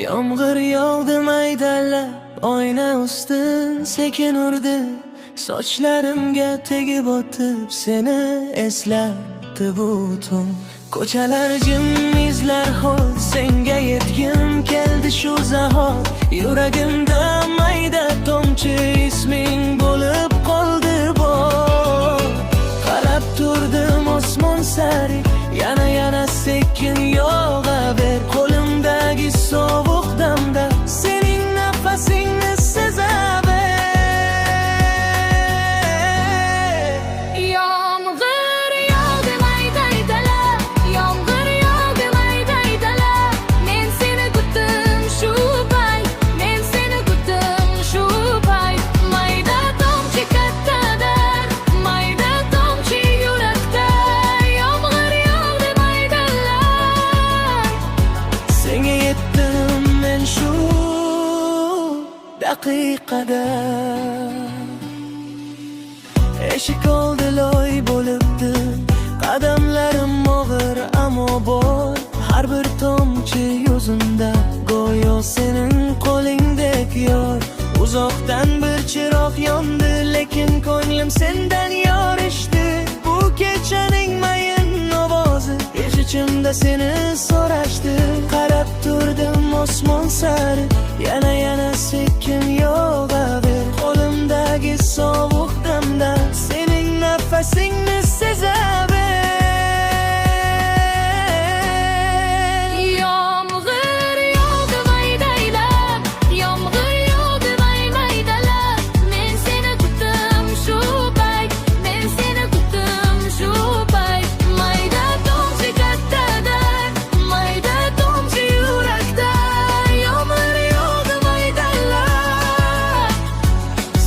Yomg'ir yog'di maydalab, oyna ustin sekin urdi. Sochlarimga tegib o'tib, seni eslatdi bu tun. Ko'chalar jim, izlar ho'l, senga yetgim keldi shu zahot. Yuragimda mayda tomchi isming bo'lib qoldi bu. Qarab turdim osmon sari, yana sekin yog'aver. Qo'limdagi sovuq damda sening nafasingni sezaver. Yomg'ir yog'di maydalab, yomg'ir yog'di maydalab. Men seni kutdim shu payt, men seni kutdim shu payt. Mayda tomchi kattadir, mayda tomchi yurakda. Yomg'ir yog'di maydalab. Senga yetdim men shu daqiqada. Eshik oldi loy bo'libdi, qadamlarim og'ir ammo boy. Har bir tomchi yuzimda go'yo sening qo'lingdek yor. Uzoqdan bir chiroq yondi, lekin ko'nglim sendan yorishdi. Bu kechaning mayin ovozi ichimda seni so'rashdi. Qarab turdim osmon sari, yana sekin yog'aver. Qo'limdagi sovuq damda sening nafasingni sezaver. Yomg'ir yog'di maydalab, yomg'ir yog'di maydalab. Men seni kutdim shu payt, men seni kutdim shu payt. Mayda tomchi kattadir, mayda tomchi yurakda. Yomg'ir yog'di maydalab.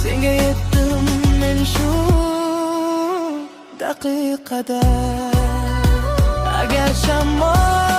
Senga yetdim men shu daqiqada. Agar shamol